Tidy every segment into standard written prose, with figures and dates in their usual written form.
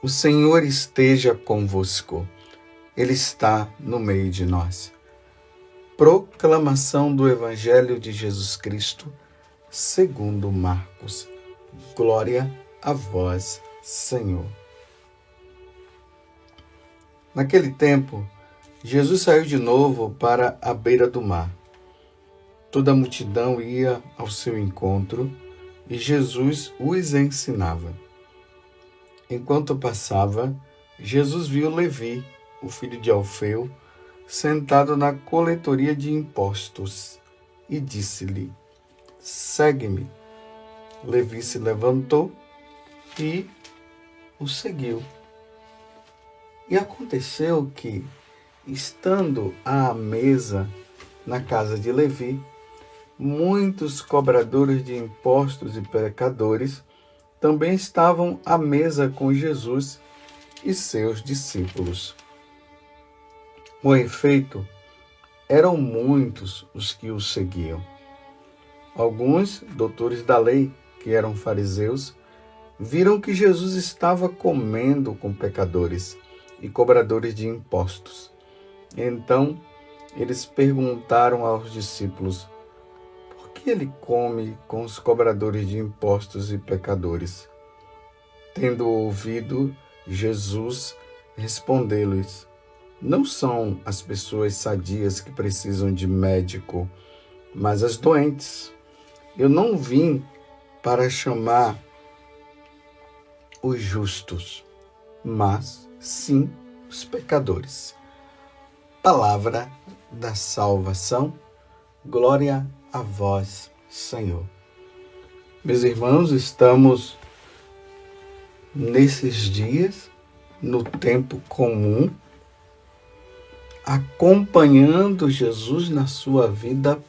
O Senhor esteja convosco. Ele está no meio de nós. Proclamação do Evangelho de Jesus Cristo, segundo Marcos. Glória a vós, Senhor. Naquele tempo, Jesus saiu de novo para a beira do mar. Toda a multidão ia ao seu encontro e Jesus os ensinava. Enquanto passava, Jesus viu Levi, o filho de Alfeu, sentado na coletoria de impostos, e disse-lhe: segue-me. Levi se levantou e o seguiu. E aconteceu que, estando à mesa na casa de Levi, muitos cobradores de impostos e pecadores também estavam à mesa com Jesus e seus discípulos. Com efeito, eram muitos os que o seguiam. Alguns doutores da lei, que eram fariseus, viram que Jesus estava comendo com pecadores e cobradores de impostos. Então, eles perguntaram aos discípulos: por que ele come com os cobradores de impostos e pecadores? Tendo ouvido, Jesus respondeu-lhes: não são as pessoas sadias que precisam de médico, mas as doentes. Eu não vim para chamar os justos, mas sim os pecadores. Palavra da salvação. Glória a vós, Senhor. Meus irmãos, estamos nesses dias, no tempo comum, acompanhando Jesus na sua vida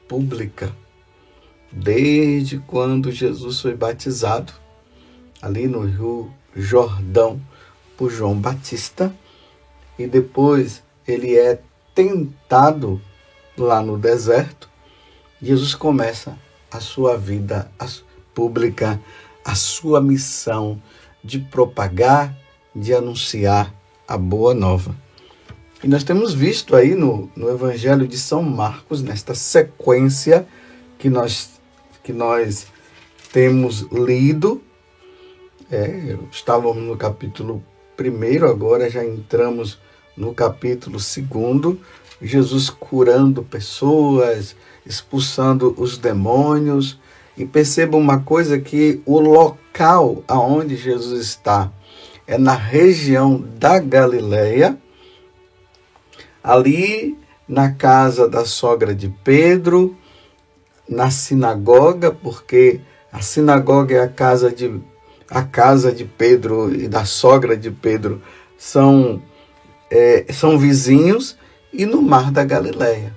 pública. Desde quando Jesus foi batizado, ali no Rio Jordão, por João Batista, e depois ele é tentado lá no deserto, Jesus começa a sua vida pública, a sua missão de propagar, de anunciar a boa nova. E nós temos visto aí no Evangelho de São Marcos, nesta sequência que nós temos lido, estávamos no capítulo 1, agora já entramos no capítulo 2, Jesus curando pessoas, expulsando os demônios. E perceba uma coisa, que o local aonde Jesus está é na região da Galileia, ali na casa da sogra de Pedro, na sinagoga, porque a sinagoga é a casa de Pedro e da sogra de Pedro são vizinhos, e no mar da Galileia.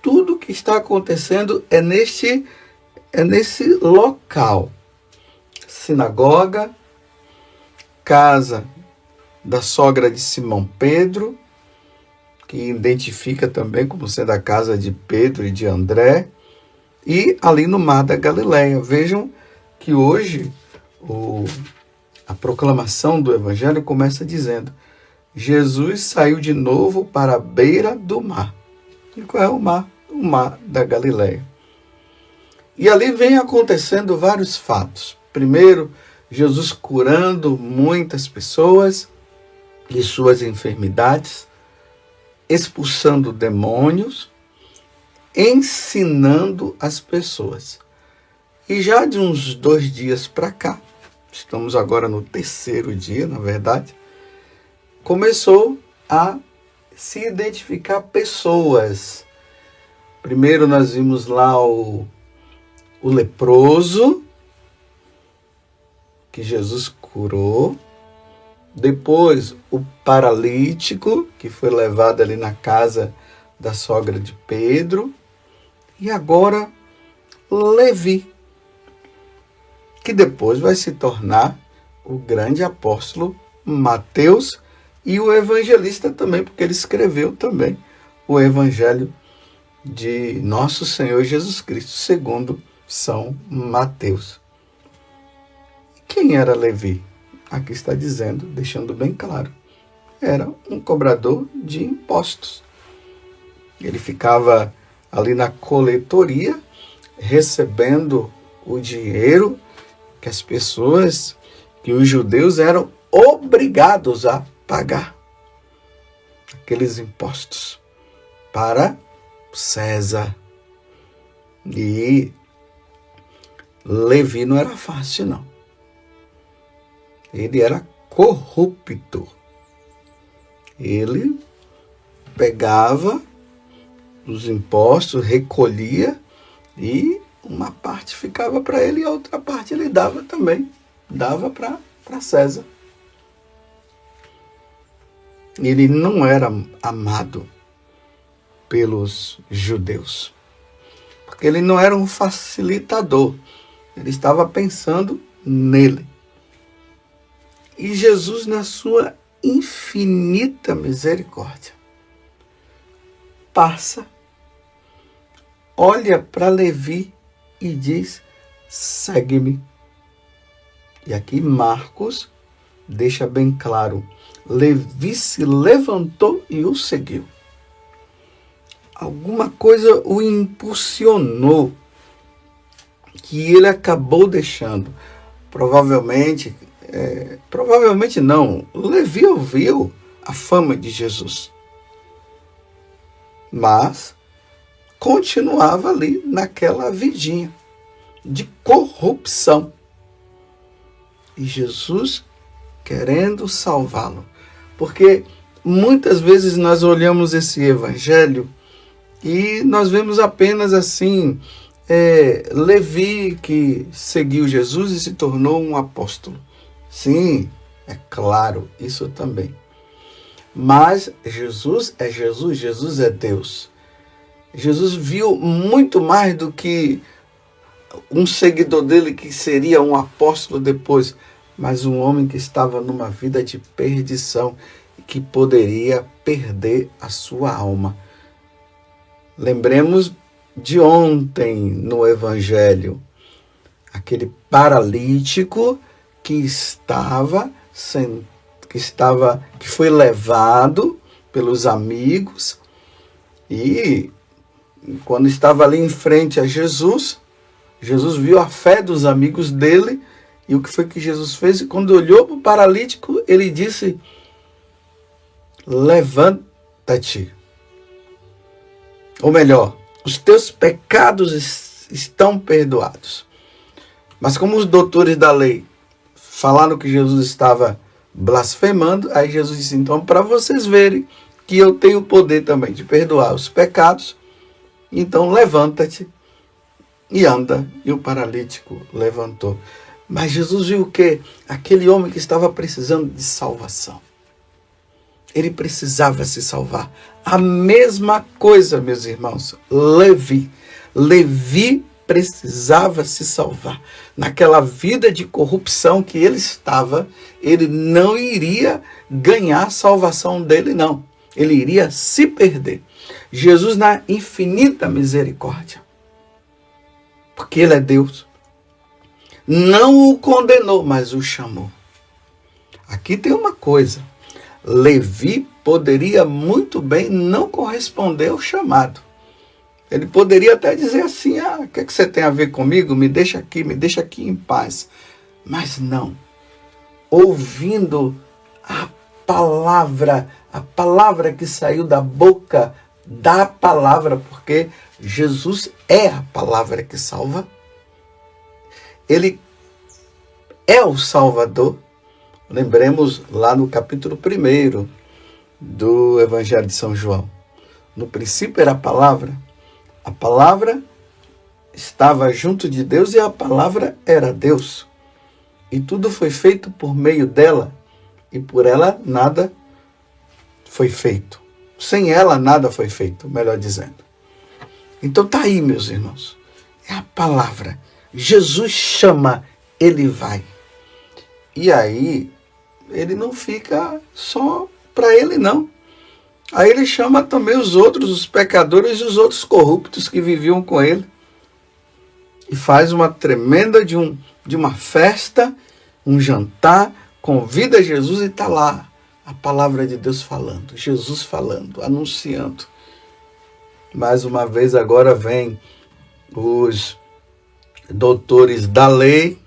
Tudo que está acontecendo é nesse local. Sinagoga, casa da sogra de Simão Pedro, que identifica também como sendo a casa de Pedro e de André, e ali no mar da Galileia. Vejam que hoje a proclamação do Evangelho começa dizendo: Jesus saiu de novo para a beira do mar. E qual é o mar? O mar da Galileia. E ali vem acontecendo vários fatos. Primeiro, Jesus curando muitas pessoas de suas enfermidades, expulsando demônios, ensinando as pessoas. E já de uns 2 dias para cá, estamos agora no 3º dia, na verdade, começou a se identificar pessoas. Primeiro nós vimos lá o leproso, que Jesus curou. Depois o paralítico, que foi levado ali na casa da sogra de Pedro. E agora Levi, que depois vai se tornar o grande apóstolo Mateus e o evangelista também, porque ele escreveu também o evangelho de nosso Senhor Jesus Cristo, segundo São Mateus. Quem era Levi? aqui está dizendo, deixando bem claro, era um cobrador de impostos. Ele ficava ali na coletoria, recebendo o dinheiro que as pessoas, que os judeus eram obrigados a pagar. Aqueles impostos para César. E Levi não era fácil, não. Ele era corrupto. Ele pegava os impostos, recolhia e uma parte ficava para ele e a outra parte ele dava também. Dava para César. Ele não era amado pelos judeus, porque ele não era um facilitador. Ele estava pensando nele. E Jesus, na sua infinita misericórdia, passa, olha para Levi e diz: segue-me. E aqui Marcos deixa bem claro, Levi se levantou e o seguiu. Alguma coisa o impulsionou, que ele acabou deixando. Provavelmente não, Levi ouviu a fama de Jesus, mas continuava ali naquela vidinha de corrupção. E Jesus querendo salvá-lo. Porque muitas vezes nós olhamos esse evangelho e nós vemos apenas assim, Levi que seguiu Jesus e se tornou um apóstolo. Sim, é claro, isso também. Mas Jesus é Jesus, Jesus é Deus. Jesus viu muito mais do que um seguidor dele que seria um apóstolo depois, mas um homem que estava numa vida de perdição, que poderia perder a sua alma. Lembremos de ontem no Evangelho, aquele paralítico que foi levado pelos amigos e quando estava ali em frente a Jesus, Jesus viu a fé dos amigos dele e o que foi que Jesus fez? E quando olhou para o paralítico, ele disse: levanta-te. Ou melhor, os teus pecados estão perdoados. Mas como os doutores da lei falaram que Jesus estava blasfemando, aí Jesus disse: então, para vocês verem que eu tenho o poder também de perdoar os pecados, então levanta-te e anda. E o paralítico levantou. Mas Jesus viu o quê? Aquele homem que estava precisando de salvação. Ele precisava se salvar. A mesma coisa, meus irmãos, Levi precisava se salvar. Naquela vida de corrupção que ele estava, ele não iria ganhar a salvação dele, não. Ele iria se perder. Jesus, na infinita misericórdia, porque ele é Deus, não o condenou, mas o chamou. Aqui tem uma coisa. Levi poderia muito bem não corresponder ao chamado. Ele poderia até dizer assim: o que você tem a ver comigo? Me deixa aqui em paz. Mas não. Ouvindo a palavra que saiu da boca da palavra, porque Jesus é a palavra que salva. Ele é o Salvador. Lembremos lá no capítulo 1 do Evangelho de São João. No princípio era a palavra estava junto de Deus e a palavra era Deus. E tudo foi feito por meio dela e por ela nada foi feito. Sem ela nada foi feito, melhor dizendo. Então tá aí, meus irmãos. É a palavra. Jesus chama, ele vai. E aí, ele não fica só para ele, não. Aí ele chama também os outros, os pecadores e os outros corruptos que viviam com ele. E faz uma tremenda de uma festa, um jantar, convida Jesus e está lá a palavra de Deus falando, Jesus falando, anunciando. Mais uma vez agora vem os doutores da lei,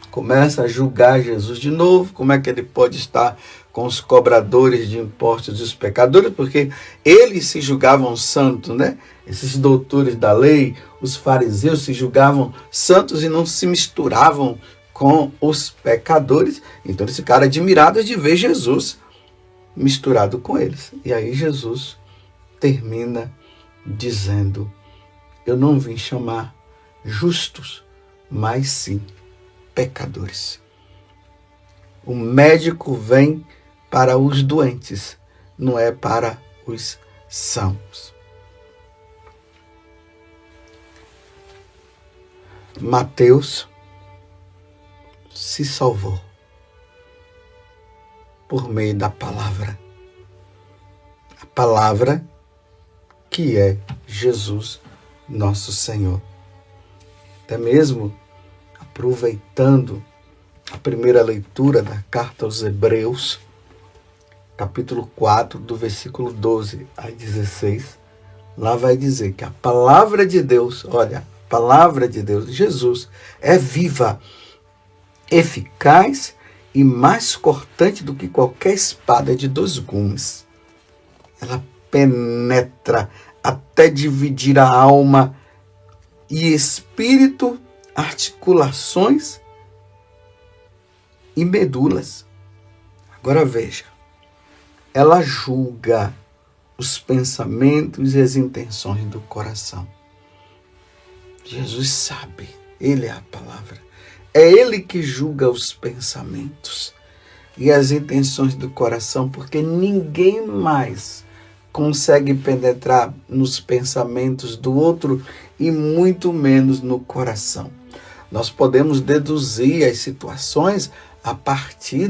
começa a julgar Jesus de novo, como é que ele pode estar com os cobradores de impostos e os pecadores, porque eles se julgavam santos, né? Esses doutores da lei, os fariseus se julgavam santos e não se misturavam com os pecadores. Então eles ficaram admirados de ver Jesus misturado com eles. E aí Jesus termina dizendo: eu não vim chamar justos, mas sim pecadores. O médico vem para os doentes, não é para os sãos. Mateus se salvou por meio da palavra. A palavra que é Jesus, nosso Senhor. Até mesmo aproveitando a primeira leitura da carta aos Hebreus, capítulo 4, do versículo 12 a 16, lá vai dizer que a palavra de Deus, olha, a palavra de Deus, Jesus, é viva, eficaz e mais cortante do que qualquer espada de 2 gumes. Ela penetra até dividir a alma e espírito, articulações e medulas. Agora veja, ela julga os pensamentos e as intenções do coração. Jesus sabe, ele é a palavra. É ele que julga os pensamentos e as intenções do coração, porque ninguém mais consegue penetrar nos pensamentos do outro e muito menos no coração. Nós podemos deduzir as situações a partir,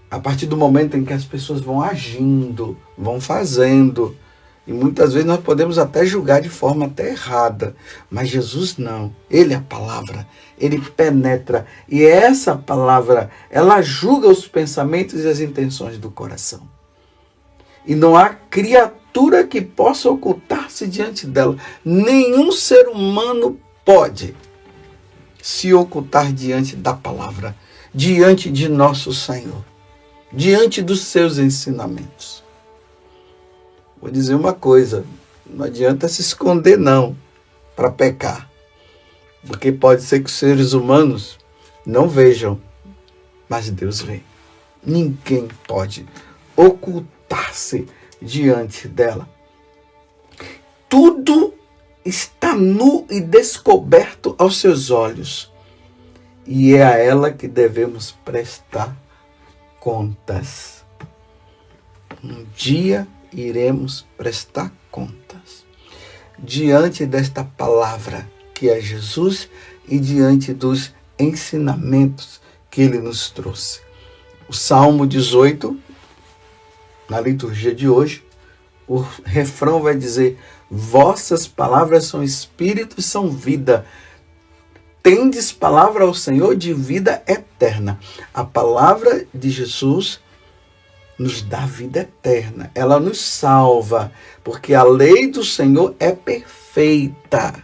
a partir do momento em que as pessoas vão agindo, vão fazendo. E muitas vezes nós podemos até julgar de forma até errada. Mas Jesus não. Ele é a palavra. Ele penetra. E essa palavra, ela julga os pensamentos e as intenções do coração. E não há criatura que possa ocultar-se diante dela. Nenhum ser humano pode se ocultar diante da palavra, diante de nosso Senhor, diante dos seus ensinamentos. Vou dizer uma coisa, não adianta se esconder não para pecar, porque pode ser que os seres humanos não vejam, mas Deus vê. Ninguém pode ocultar-se diante dela. Tudo está nu e descoberto aos seus olhos, e é a ela que devemos prestar contas. Um dia iremos prestar contas diante desta palavra que é Jesus e diante dos ensinamentos que ele nos trouxe. O Salmo 18, na liturgia de hoje, o refrão vai dizer: vossas palavras são espírito e são vida. Tendes palavra ao Senhor de vida eterna. A palavra de Jesus nos dá vida eterna. Ela nos salva, porque a lei do Senhor é perfeita.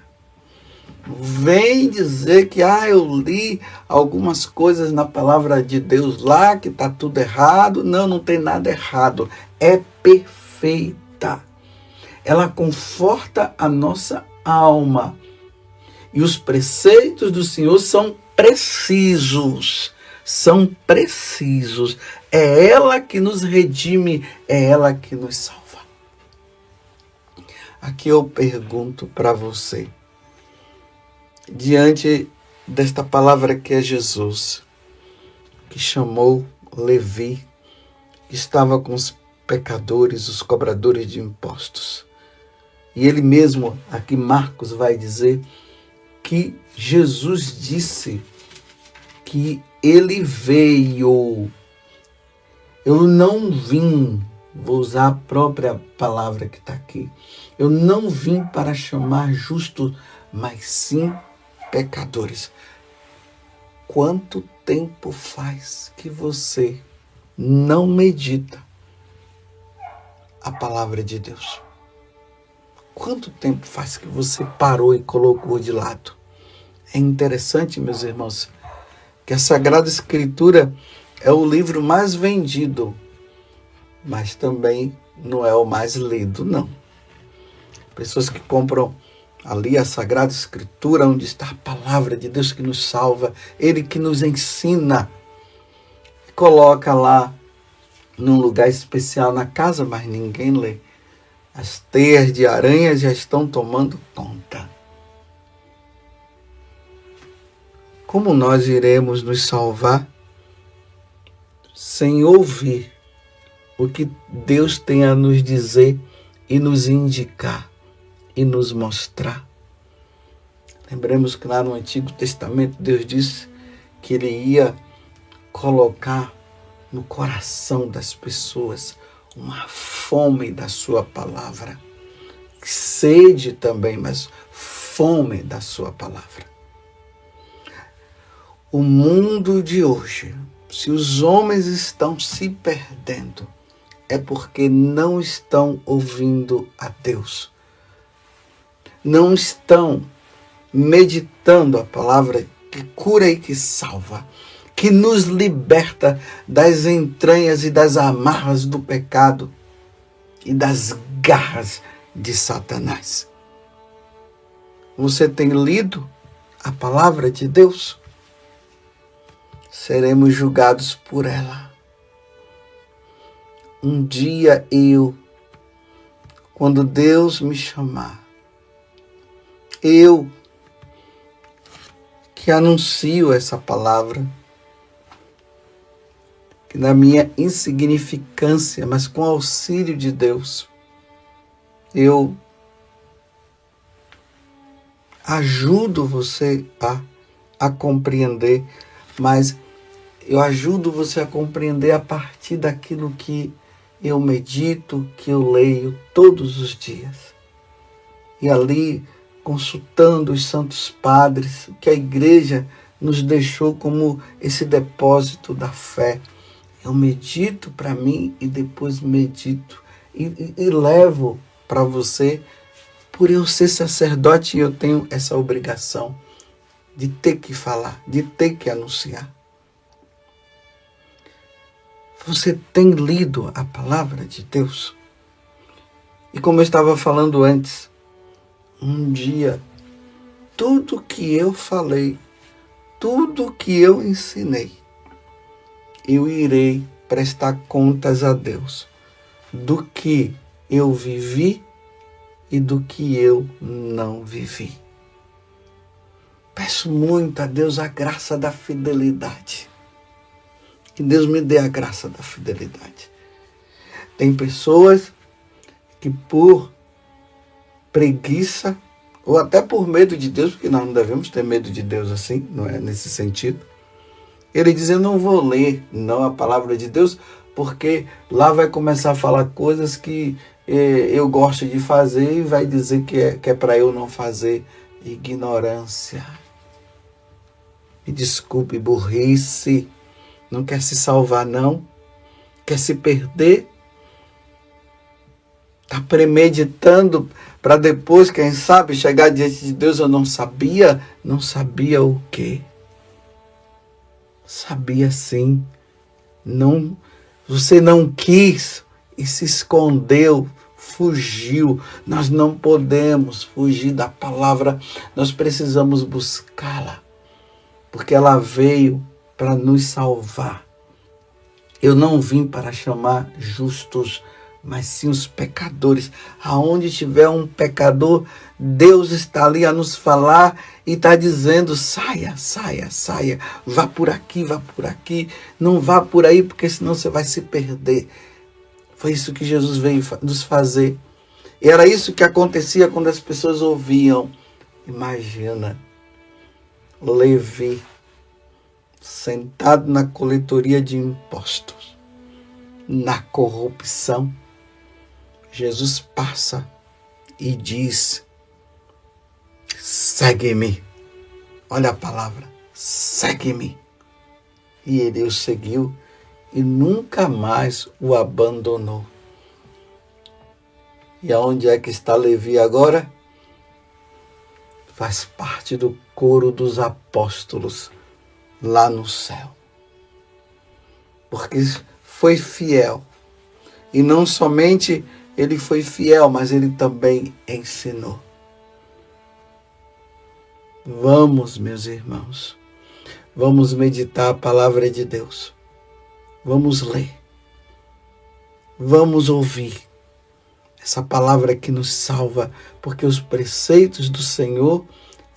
Vem dizer que eu li algumas coisas na palavra de Deus lá, que está tudo errado. Não, não tem nada errado. É perfeita. Ela conforta a nossa alma. E os preceitos do Senhor são precisos. São precisos. É ela que nos redime, é ela que nos salva. Aqui eu pergunto para você, diante desta palavra que é Jesus, que chamou Levi, que estava com os pecadores, os cobradores de impostos. E ele mesmo, aqui Marcos vai dizer, que Jesus disse que ele veio. Eu não vim, vou usar a própria palavra que está aqui. Eu não vim para chamar justos, mas sim pecadores. quanto tempo faz que você não medita a palavra de Deus? Quanto tempo faz que você parou e colocou de lado? É interessante, meus irmãos, que a Sagrada Escritura é o livro mais vendido, mas também não é o mais lido, não. Pessoas que compram ali a Sagrada Escritura, onde está a palavra de Deus que nos salva, Ele que nos ensina, coloca lá num lugar especial na casa, mas ninguém lê. As teias de aranha já estão tomando conta. Como nós iremos nos salvar sem ouvir o que Deus tem a nos dizer e nos indicar e nos mostrar? Lembremos que lá no Antigo Testamento Deus disse que Ele ia colocar no coração das pessoas uma fome da sua palavra. Sede também, mas fome da sua palavra. O mundo de hoje, se os homens estão se perdendo, é porque não estão ouvindo a Deus. Não estão meditando a palavra que cura e que salva, que nos liberta das entranhas e das amarras do pecado e das garras de Satanás. Você tem lido a palavra de Deus? Seremos julgados por ela. Um dia quando Deus me chamar, eu que anuncio essa palavra, que na minha insignificância, mas com auxílio de Deus, eu ajudo você a compreender, mas eu ajudo você a compreender a partir daquilo que eu medito, que eu leio todos os dias. E ali, consultando os santos padres, que a igreja nos deixou como esse depósito da fé, eu medito para mim e depois medito e levo para você. Por eu ser sacerdote, eu tenho essa obrigação de ter que falar, de ter que anunciar. Você tem lido a palavra de Deus? E como eu estava falando antes, um dia, tudo que eu falei, tudo que eu ensinei, eu irei prestar contas a Deus do que eu vivi e do que eu não vivi. Peço muito a Deus a graça da fidelidade. Que Deus me dê a graça da fidelidade. Tem pessoas que por preguiça, ou até por medo de Deus, porque nós não devemos ter medo de Deus assim, não é nesse sentido. Ele diz, eu não vou ler não a palavra de Deus, porque lá vai começar a falar coisas que eu gosto de fazer e vai dizer que é para eu não fazer. Ignorância. Me desculpe, burrice. Não quer se salvar, não? Quer se perder? Está premeditando para depois, quem sabe, chegar diante de Deus. Eu não sabia. Não sabia o quê? Sabia sim. Não, você não quis e se escondeu, fugiu. Nós não podemos fugir da palavra. Nós precisamos buscá-la, porque ela veio para nos salvar. Eu não vim para chamar justos, mas sim os pecadores. Aonde tiver um pecador, Deus está ali a nos falar e está dizendo, saia, saia, saia, vá por aqui, não vá por aí, porque senão você vai se perder. Foi isso que Jesus veio nos fazer. E era isso que acontecia quando as pessoas ouviam. Imagina, Levi, sentado na coletoria de impostos, na corrupção, Jesus passa e diz, segue-me. Olha a palavra, segue-me. E ele o seguiu e nunca mais o abandonou. E aonde é que está Levi agora? Faz parte do coro dos apóstolos lá no céu. Porque foi fiel. E não somente ele foi fiel, mas ele também ensinou. Vamos, meus irmãos, vamos meditar a palavra de Deus. Vamos ler. Vamos ouvir essa palavra que nos salva, porque os preceitos do Senhor,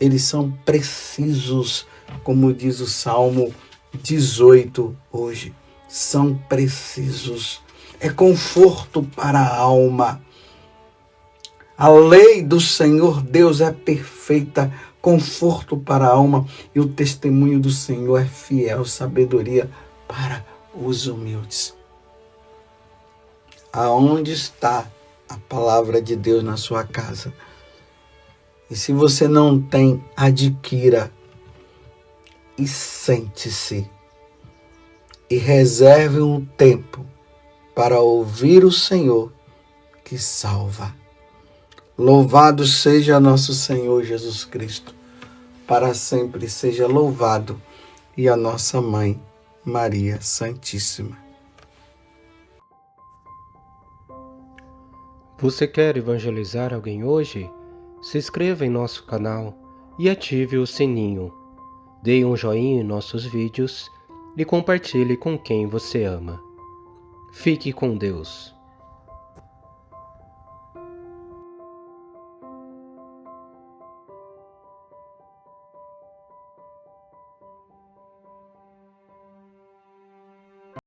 eles são precisos, como diz o Salmo 18 hoje. São precisos. É conforto para a alma. A lei do Senhor Deus é perfeita, conforto para a alma, e o testemunho do Senhor é fiel, sabedoria para os humildes. Aonde está a palavra de Deus na sua casa? E se você não tem, adquira e sente-se e reserve um tempo para ouvir o Senhor que salva. Louvado seja nosso Senhor Jesus Cristo, para sempre seja louvado, e a nossa Mãe, Maria Santíssima. Você quer evangelizar alguém hoje? Se inscreva em nosso canal e ative o sininho. Dê um joinha em nossos vídeos e compartilhe com quem você ama. Fique com Deus.